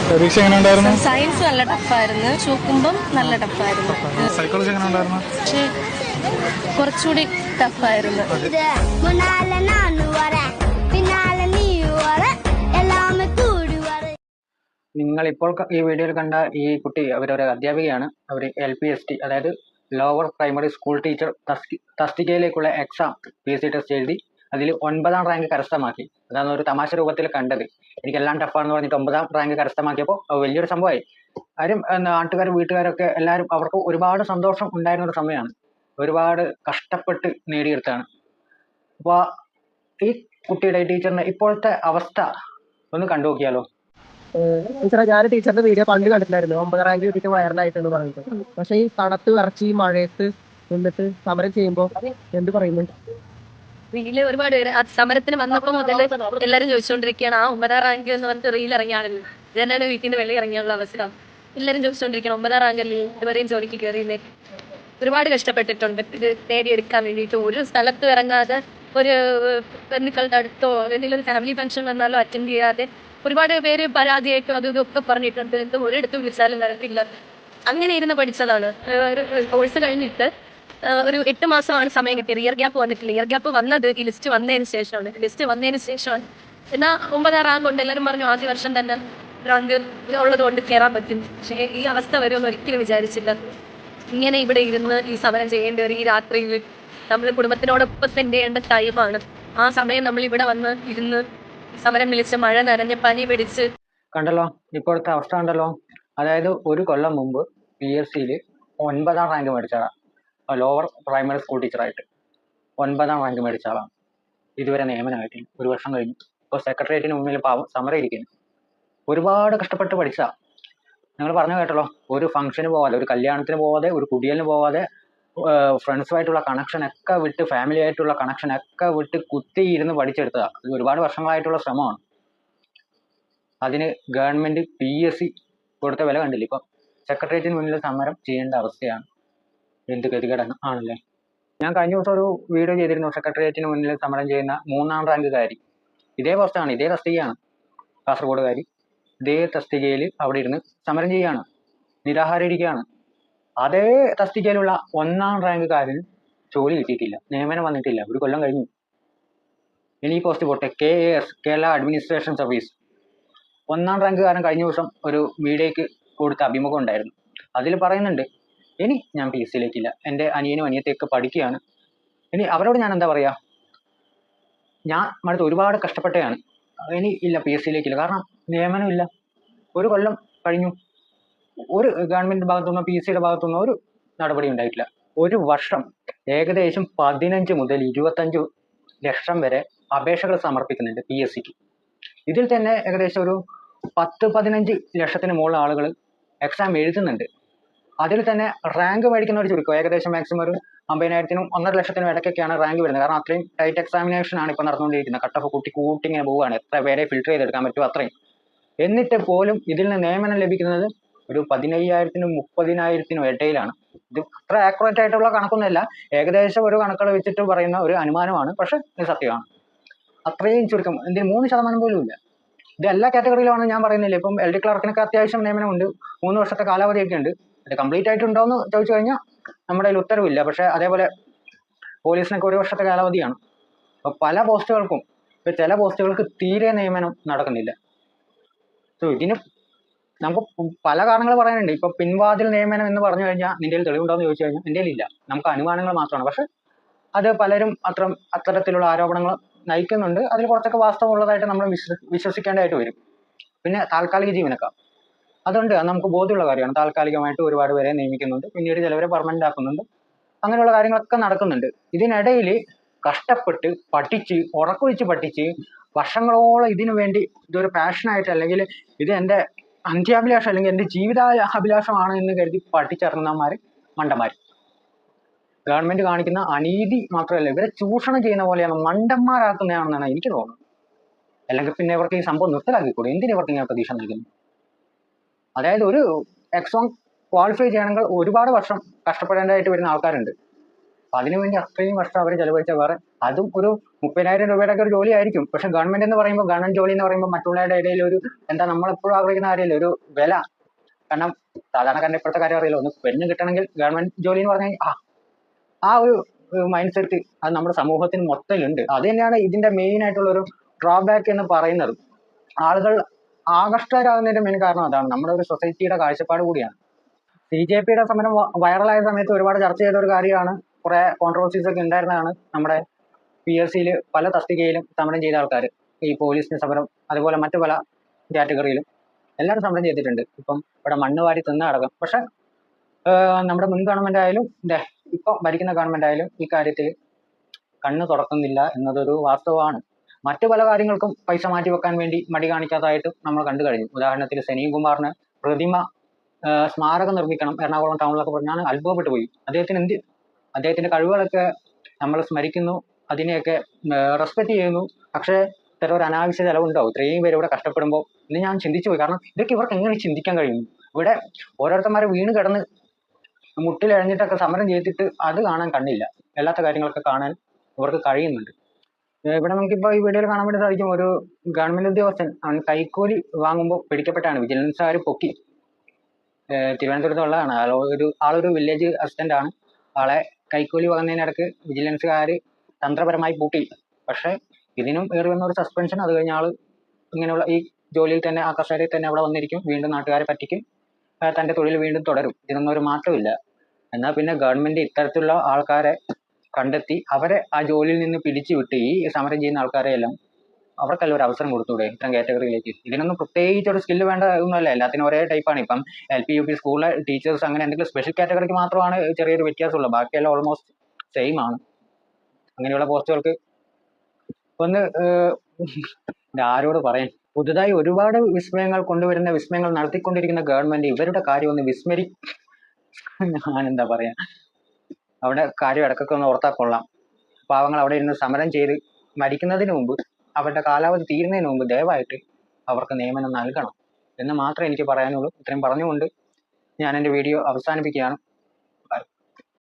പരീക്ഷ എങ്ങനെ ഉണ്ടായിരുന്നു? സയൻസ് നല്ല ടഫായിരുന്നു, ചൂക്കുമ്പം നല്ല ടഫായിരുന്നു. സൈക്കോളജി എങ്ങനെ ഉണ്ടായിരുന്നു? പക്ഷേ കുറച്ചുകൂടി ടഫായിരുന്നു. നിങ്ങൾ ഇപ്പോൾ ഈ വീഡിയോയിൽ കണ്ട ഈ കുട്ടി അവരൊരു അധ്യാപികയാണ്. അവർ LPST, അതായത് ലോവർ പ്രൈമറി സ്കൂൾ ടീച്ചർ തസ്തികയിലേക്കുള്ള എക്സാം PSC ടെസ്റ്റ് എഴുതി അതിൽ 9ാം റാങ്ക് കരസ്ഥമാക്കി. അതാണ് ഒരു തമാശ രൂപത്തിൽ കണ്ടത്. എനിക്കെല്ലാം ടഫാണെന്ന് പറഞ്ഞിട്ട് 9ാം റാങ്ക് കരസ്ഥമാക്കിയപ്പോൾ വലിയൊരു സംഭവമായി. ആരും നാട്ടുകാരും വീട്ടുകാരൊക്കെ എല്ലാവരും അവർക്ക് ഒരുപാട് സന്തോഷം ഉണ്ടായിരുന്ന ഒരു സമയമാണ്. ഒരുപാട് കഷ്ടപ്പെട്ട് നേടിയെടുത്താണ്. അപ്പോൾ ഈ കുട്ടിയുടെ ടീച്ചറിന്റെ ഇപ്പോഴത്തെ അവസ്ഥ ഒന്ന് കണ്ടു നോക്കിയാലോ. ടീച്ചറെ, ഞാൻ ടീച്ചറിന്റെ വീഡിയോ പണ്ട് കണ്ടിട്ടുണ്ടായിരുന്നു. 9ാം റാങ്ക് കിട്ടിയിട്ട് വൈറലായിട്ടെന്ന് പറഞ്ഞിട്ട്. പക്ഷെ ഈ തണുത്ത് വിറച്ച് ഈ മഴയത്ത് നിന്നിട്ട് സമരം ചെയ്യുമ്പോ എന്ത് പറയുന്നു? റീല് ഒരുപാട് പേര് സമരത്തിന് വന്നപ്പോ മുതൽ എല്ലാരും ചോദിച്ചുകൊണ്ടിരിക്കുകയാണ്, ആ 9ാം റാങ്ക് എന്ന് പറഞ്ഞിട്ട് റീൽ ഇറങ്ങിയാണല്ലോ. ഇതന്നെയാണ് വീട്ടിൽ നിന്ന് വെള്ളി ഇറങ്ങിയുള്ള അവസ്ഥ. എല്ലാരും ചോദിച്ചുകൊണ്ടിരിക്കണം, 9ാം റാങ്കല്ലേ ഇതുവരെയും ജോലിക്ക് കയറിയില്ലേ. ഒരുപാട് കഷ്ടപ്പെട്ടിട്ടുണ്ട് ഇത് നേടിയെടുക്കാൻ വേണ്ടിയിട്ട്. ഒരു സ്ഥലത്തും ഇറങ്ങാതെ, ഒരു ബന്ധുക്കളുടെ അടുത്തോ എന്തെങ്കിലും ഒരു ഫാമിലി ഫംഗ്ഷൻ വന്നാലോ അറ്റൻഡ് ചെയ്യാതെ ഒരുപാട് പേര് പരാതിയായിട്ടും അതും ഇതൊക്കെ പറഞ്ഞിട്ടുണ്ട്. എന്തും ഒരിടത്തും വിളിച്ചാലും നടക്കില്ല. അങ്ങനെ ഇരുന്ന് പഠിച്ചതാണ്. ഒരു കോഴ്സ് കഴിഞ്ഞിട്ട് ഒരു 8 മാസമാണ് സമയം കിട്ടിയത്. ഇയർ ഗ്യാപ്പ് വന്നിട്ടില്ല. ഇയർ ഗ്യാപ്പ് വന്നത് ഈ ലിസ്റ്റ് വന്നതിന് ശേഷമാണ്. എന്നാൽ 9ാം റാങ്ക് കൊണ്ട് എല്ലാവരും പറഞ്ഞു ആദ്യ വർഷം തന്നെ റാങ്ക് ഉള്ളത് കൊണ്ട് കയറാൻ പറ്റും. പക്ഷേ ഈ അവസ്ഥ വരുമെന്ന് ഒരിക്കലും വിചാരിച്ചില്ല. ഇങ്ങനെ ഇവിടെ ഇരുന്ന് ഈ സമരം ചെയ്യേണ്ടി വരും. ഈ രാത്രിയിൽ നമ്മൾ കുടുംബത്തിനോടൊപ്പം സ്പെൻഡ് ചെയ്യേണ്ട ടൈമാണ്. ആ സമയം നമ്മൾ ഇവിടെ വന്ന് ഇരുന്ന് സമരം വിളിച്ച് മഴ നനഞ്ഞ് പനി പിടിച്ച് കണ്ടല്ലോ ഇപ്പോഴത്തെ അവസ്ഥ കണ്ടല്ലോ. അതായത് ഒരു കൊല്ലം മുമ്പ് PSCയിൽ 9ാം റാങ്ക് മേടിച്ച ആളാണ്. ലോവർ പ്രൈമറി സ്കൂൾ ടീച്ചറായിട്ട് 9ാം റാങ്ക് മേടിച്ച ആളാണ്. ഇതുവരെ നിയമനമായിട്ടില്ല. ഒരു വർഷം കഴിഞ്ഞു. ഇപ്പോൾ സെക്രട്ടേറിയറ്റിന് മുന്നിൽ പാവം സമരം ഇരിക്കുന്നു. ഒരുപാട് കഷ്ടപ്പെട്ട് പഠിച്ചാ. നിങ്ങൾ പറഞ്ഞു കേട്ടല്ലോ, ഒരു ഫംഗ്ഷന് പോവാതെ, ഒരു കല്യാണത്തിന് പോവാതെ, ഒരു കുടിയലിന് പോവാതെ, ഫ്രണ്ട്സുമായിട്ടുള്ള കണക്ഷനൊക്കെ വിട്ട്, ഫാമിലി ആയിട്ടുള്ള കണക്ഷനൊക്കെ വിട്ട് കുത്തിയിരുന്ന് പഠിച്ചെടുത്തതാണ്. ഇത് ഒരുപാട് വർഷങ്ങളായിട്ടുള്ള ശ്രമമാണ്. അതിന് ഗവൺമെന്റ് PSC കൊടുത്ത വില കണ്ടില്ല. ഇപ്പം സെക്രട്ടേറിയറ്റിന് മുന്നിൽ സമരം ചെയ്യേണ്ട അവസ്ഥയാണ്. എന്ത് ഗതികേടാണ് ആണല്ലേ. ഞാൻ കഴിഞ്ഞ ദിവസം ഒരു വീഡിയോ ചെയ്തിരുന്നു. സെക്രട്ടേറിയറ്റിന് മുന്നിൽ സമരം ചെയ്യുന്ന 3ാം റാങ്കുകാരി. ഇതേ പോസ്റ്റാണ്, ഇതേ തസ്തികയാണ്. കാസർഗോഡുകാരി ഇതേ തസ്തികയിൽ അവിടെ ഇരുന്ന് സമരം ചെയ്യാണ്, നിരാഹാരം ഇരിക്കുകയാണ്. അതേ തസ്തികയിലുള്ള 1ാം റാങ്കുകാരന് ജോലി കിട്ടിയിട്ടില്ല, നിയമനം വന്നിട്ടില്ല. ഒരു കൊല്ലം കഴിഞ്ഞു. ഇനി ഈ പോസ്റ്റ് പോട്ടെ. KAS, കേരള അഡ്മിനിസ്ട്രേഷൻ സർവീസ് 1ാം റാങ്കുകാരൻ കഴിഞ്ഞ ദിവസം ഒരു മീഡിയയ്ക്ക് കൊടുത്ത അഭിമുഖം ഉണ്ടായിരുന്നു. അതിൽ പറയുന്നുണ്ട്, ഇനി ഞാൻ PSCയിലേക്കില്ല, എൻ്റെ അനിയനും അനിയത്തെയൊക്കെ പഠിക്കുകയാണ്. ഇനി അവരോട് ഞാൻ എന്താ പറയുക, ഞാൻ അടുത്ത് ഒരുപാട് കഷ്ടപ്പെട്ടയാണ്, ഇനി ഇല്ല PSCയിലേക്കില്ല. കാരണം നിയമനമില്ല. ഒരു കൊല്ലം കഴിഞ്ഞു. ഒരു ഗവൺമെന്റ് ഭാഗത്തുനിന്നോ PSCയുടെ ഭാഗത്തുനിന്നോ ഒരു നടപടി ഉണ്ടായിട്ടില്ല. ഒരു വർഷം ഏകദേശം 15 മുതൽ 25 ലക്ഷം വരെ അപേക്ഷകൾ സമർപ്പിക്കുന്നുണ്ട് PSCക്ക്. ഇതിൽ തന്നെ ഏകദേശം ഒരു 10-15 ലക്ഷത്തിന് മുകളിൽ ആളുകൾ എക്സാം എഴുതുന്നുണ്ട്. അതിൽ തന്നെ റാങ്ക് മേടിക്കുന്നവർ ചുരുക്കം. ഏകദേശം മാക്സിമം ഒരു 50,000-നും 1.5 ലക്ഷത്തിനും ഇടയ്ക്കൊക്കെയാണ് റാങ്ക് വരുന്നത്. കാരണം അത്രയും ടൈറ്റ് എക്സാമിനേഷൻ ആണ് ഇപ്പോൾ നടന്നുകൊണ്ടിരിക്കുന്നത്. കട്ട് ഓഫ് കൂട്ടി ഇങ്ങനെ പോവുകയാണ്. എത്ര പേരെ ഫിൽറ്റർ ചെയ്തെടുക്കാൻ പറ്റുമോ അത്രയും. എന്നിട്ട് പോലും ഇതിൽ നിന്ന് നിയമനം ലഭിക്കുന്നത് ഒരു 15,000-നും 30,000-നും ഇടയിലാണ്. ഇത് അത്ര ആക്യുറേറ്റ് ആയിട്ടുള്ള കണക്കൊന്നുമല്ല, ഏകദേശം ഒരു കണക്കുകൾ വെച്ചിട്ട് പറയുന്ന ഒരു അനുമാനമാണ്. പക്ഷെ ഇത് സത്യമാണ്. അത്രയും ചുരുക്കം, ഇതിന് 3% പോലും ഇല്ല. ഇത് എല്ലാ കാറ്റഗറിയിലാണെന്ന് ഞാൻ പറയുന്നില്ല. ഇപ്പം LD ക്ലർക്കിനൊക്കെ അത്യാവശ്യം നിയമനമുണ്ട്. 3 വർഷത്തെ കാലാവധിയൊക്കെ ഉണ്ട്. അത് കംപ്ലീറ്റ് ആയിട്ടുണ്ടോ എന്ന് ചോദിച്ചു കഴിഞ്ഞാൽ നമ്മുടെ കയ്യിൽ ഉത്തരവില്ല. പക്ഷെ അതേപോലെ പോലീസിനൊക്കെ 1 വർഷത്തെ കാലാവധിയാണ്. അപ്പോൾ പല പോസ്റ്റുകൾക്കും, ഇപ്പോൾ ചില പോസ്റ്റുകൾക്ക് തീരെ നിയമനം നടക്കുന്നില്ല. സോ ഇതിന് നമുക്ക് പല കാരണങ്ങൾ പറയാനുണ്ട്. ഇപ്പൊ പിൻവാതിൽ നിയമനം എന്ന് പറഞ്ഞു കഴിഞ്ഞാൽ നിന്റെ തെളിവുണ്ടോ എന്ന് ചോദിച്ചു കഴിഞ്ഞാൽ എൻ്റെ ഇല്ല. നമുക്ക് അനുമാനങ്ങൾ മാത്രമാണ്. പക്ഷെ അത് പലരും അത്തരത്തിലുള്ള ആരോപണങ്ങൾ നയിക്കുന്നുണ്ട്. അതിൽ കുറച്ചൊക്കെ വാസ്തവമുള്ളതായിട്ട് നമ്മൾ വിശ്വസിക്കേണ്ടതായിട്ട് വരും. പിന്നെ താൽക്കാലിക ജീവനക്കാർ, അതുകൊണ്ട് നമുക്ക് ബോധ്യമുള്ള കാര്യമാണ്. താൽക്കാലികമായിട്ട് ഒരുപാട് പേരെ നിയമിക്കുന്നുണ്ട്, പിന്നീട് ചിലവരെ പെർമനന്റ് ആക്കുന്നുണ്ട്. അങ്ങനെയുള്ള കാര്യങ്ങളൊക്കെ നടക്കുന്നുണ്ട്. ഇതിനിടയിൽ കഷ്ടപ്പെട്ട് പഠിച്ച്, ഉറക്കൊഴിച്ച് പഠിച്ച് വർഷങ്ങളോളം ഇതിനു വേണ്ടി ഇതൊരു പാഷനായിട്ട്, അല്ലെങ്കിൽ ഇത് എൻ്റെ അന്ത്യാഭിലാഷം അല്ലെങ്കിൽ എൻ്റെ ജീവിതാഭിലാഷമാണ് എന്ന് കരുതി പഠിച്ചിറങ്ങുന്നവന്മാർ മണ്ടന്മാർ. ഗവൺമെന്റ് കാണിക്കുന്ന അനീതി മാത്രമല്ല, ഇവരെ ചൂഷണം ചെയ്യുന്ന പോലെയാണ്, മണ്ടന്മാരാക്കുന്നതാണെന്നാണ് എനിക്ക് തോന്നുന്നത്. അല്ലെങ്കിൽ പിന്നെ ഇവർക്ക് ഈ സംഭവം നിർത്തലാക്കിക്കൂടെ? എന്തിനു ഇവർക്ക് ഇങ്ങനെ പ്രതീക്ഷ നൽകുന്നു? അതായത് ഒരു എക്സാം ക്വാളിഫൈ ചെയ്യണമെങ്കിൽ ഒരുപാട് വർഷം കഷ്ടപ്പെടേണ്ടതായിട്ട് വരുന്ന ആൾക്കാരുണ്ട്. അപ്പൊ അതിനുവേണ്ടി അത്രയും വർഷം അവർ ചെലവഴിച്ച വേറെ അതും ഒരു 30,000 രൂപയുടെ ഒക്കെ ഒരു ജോലി ആയിരിക്കും. പക്ഷെ ഗവൺമെന്റ് എന്ന് പറയുമ്പോൾ ഗവൺമെന്റ് ജോലി എന്ന് പറയുമ്പോൾ മറ്റുള്ളവരുടെ ഇടയിൽ ഒരു എന്താ നമ്മളെപ്പോഴും ആഗ്രഹിക്കുന്ന കാര്യമില്ല ഒരു വില. കാരണം സാധാരണക്കാരന്റെ ഇപ്പോഴത്തെ കാര്യം അറിയില്ല, ഒന്ന് പെണ്ണ് കിട്ടണമെങ്കിൽ ഗവൺമെന്റ് ജോലി എന്ന് പറഞ്ഞാൽ ആ ഒരു മൈൻഡ് സെറ്റ് അത് നമ്മുടെ സമൂഹത്തിന് മൊത്തത്തിലുണ്ട്. അത് തന്നെയാണ് ഇതിന്റെ മെയിൻ ആയിട്ടുള്ള ഒരു ഡ്രോബാക്ക് എന്ന് പറയുന്നത്. ആളുകൾ ആകർഷകരാകുന്നതിന്റെ മെയിൻ കാരണം അതാണ്, നമ്മുടെ ഒരു സൊസൈറ്റിയുടെ കാഴ്ചപ്പാട് കൂടിയാണ്. CJP-യുടെ സമരം വൈറലായ സമയത്ത് ഒരുപാട് ചർച്ച ചെയ്ത ഒരു കാര്യമാണ്. കുറെ കോൺട്രവേഴ്സീസ് ഒക്കെ ഉണ്ടായിരുന്നതാണ്. നമ്മുടെ PSC-യിൽ പല തസ്തികയിലും സമരം ചെയ്ത ആൾക്കാർ, ഈ പോലീസിന് സമരം, അതുപോലെ മറ്റു പല കാറ്റഗറിയിലും എല്ലാവരും സമരം ചെയ്തിട്ടുണ്ട്. ഇപ്പം ഇവിടെ മണ്ണ് വാരി തിന്ന അടക്കം. പക്ഷെ നമ്മുടെ മുൻ ഗവൺമെന്റ് ആയാലും ഇപ്പൊ ഭരിക്കുന്ന ഗവൺമെന്റ് ആയാലും ഈ കാര്യത്തിൽ കണ്ണ് തുറക്കുന്നില്ല എന്നതൊരു വാസ്തവമാണ്. മറ്റു പല കാര്യങ്ങൾക്കും പൈസ മാറ്റി വെക്കാൻ വേണ്ടി മടി കാണിക്കാത്തതായിട്ട് നമ്മൾ കണ്ടു കഴിഞ്ഞു. ഉദാഹരണത്തിന് സനീൽ കുമാറിന് പ്രതിമ സ്മാരകം നിർമ്മിക്കണം എറണാകുളം ടൗണിലൊക്കെ പറഞ്ഞാൽ അത്ഭുതപ്പെട്ടു പോയി. അദ്ദേഹത്തിന്റെ കഴിവുകളൊക്കെ നമ്മൾ സ്മരിക്കുന്നു, അതിനെയൊക്കെ റെസ്പെക്ട് ചെയ്യുന്നു. പക്ഷേ ഇത്തരം ഒരു അനാവശ്യ ചെലവുണ്ടാവും ഇത്രയും പേര് ഇവിടെ കഷ്ടപ്പെടുമ്പോൾ എന്ന് ഞാൻ ചിന്തിച്ചു പോയി. കാരണം ഇതൊക്കെ ഇവർക്ക് എങ്ങനെ ചിന്തിക്കാൻ കഴിയുന്നു? ഇവിടെ ഓരോരുത്തന്മാരെ വീണ് കിടന്ന് മുട്ടിലെഴഞ്ഞിട്ടൊക്കെ സമരം ചെയ്തിട്ട് അത് കാണാൻ കണ്ണില്ല, അല്ലാത്ത കാര്യങ്ങളൊക്കെ കാണാൻ ഇവർക്ക് കഴിയുന്നുണ്ട്. ഇവിടെ നമുക്കിപ്പോൾ ഈ വീഡിയോയിൽ കാണാൻ വേണ്ടി സാധിക്കും, ഒരു ഗവൺമെന്റ് ഉദ്യോഗസ്ഥൻ അവൻ കൈക്കൂലി വാങ്ങുമ്പോൾ പിടിക്കപ്പെട്ടാണ്. വിജിലൻസുകാർ പൊക്കി. തിരുവനന്തപുരത്തുള്ളതാണ്. ആളൊരു വില്ലേജ് അസിസ്റ്റന്റ് ആണ്. ആളെ കൈക്കൂലി വാങ്ങുന്നതിനിടക്ക് വിജിലൻസുകാർ തന്ത്രപരമായി പൂട്ടി. പക്ഷെ ഇതിനും ഏറി വന്ന ഒരു സസ്പെൻഷൻ. അത് കഴിഞ്ഞ ആള് ഇങ്ങനെയുള്ള ഈ ജോലിയിൽ തന്നെ, ആ കസേരയിൽ തന്നെ അവിടെ വന്നിരിക്കും, വീണ്ടും നാട്ടുകാരെ പറ്റിക്കും, തന്റെ തൊഴിൽ വീണ്ടും തുടരും. ഇതിനൊന്നും ഒരു മാറ്റമില്ല. എന്നാൽ പിന്നെ ഗവൺമെന്റ് ഇത്തരത്തിലുള്ള ആൾക്കാരെ കണ്ടെത്തി അവരെ ആ ജോലിയിൽ നിന്ന് പിടിച്ചു വിട്ട് ഈ സമരം ചെയ്യുന്ന ആൾക്കാരെ എല്ലാം അവർക്കെല്ലാം ഒരു അവസരം കൊടുത്തൂടെ ഇത്തരം കാറ്റഗറിയിലേക്ക്? ഇതിനൊന്നും പ്രത്യേകിച്ച് ഒരു സ്കില്ല് വേണ്ട ഒന്നുമല്ല, എല്ലാത്തിനും ഒരേ ടൈപ്പാണ്. ഇപ്പം LP UP സ്കൂളിലെ ടീച്ചേഴ്സ് അങ്ങനെ എന്തെങ്കിലും സ്പെഷ്യൽ കാറ്റഗറിക്ക് മാത്രമാണ് ചെറിയൊരു വ്യത്യാസമുള്ളത്, ബാക്കിയെല്ലാം ഓൾമോസ്റ്റ് സെയിം ആണ്. അങ്ങനെയുള്ള പോസ്റ്റുകൾക്ക് ഒന്ന് ആരോട് പറയാൻ? പുതുതായി ഒരുപാട് വിസ്മയങ്ങൾ കൊണ്ടുവരുന്ന, വിസ്മയങ്ങൾ നടത്തിക്കൊണ്ടിരിക്കുന്ന ഗവൺമെന്റ് ഇവരുടെ കാര്യം ഒന്ന് ഞാനെന്താ പറയാ, അവിടെ കാര്യം ഇടക്കൊക്കെ ഒന്ന് ഓർത്താൽ കൊള്ളാം. പാവങ്ങൾ അവിടെ ഇരുന്ന് സമരം ചെയ്ത് മരിക്കുന്നതിന് മുമ്പ്, അവരുടെ കാലാവധി തീരുന്നതിന് മുമ്പ് ദയവായിട്ട് അവർക്ക് നിയമനം നൽകണം എന്ന് മാത്രമേ എനിക്ക് പറയാനുള്ളൂ. ഇത്രയും പറഞ്ഞുകൊണ്ട് ഞാൻ എൻ്റെ വീഡിയോ അവസാനിപ്പിക്കുകയാണ്.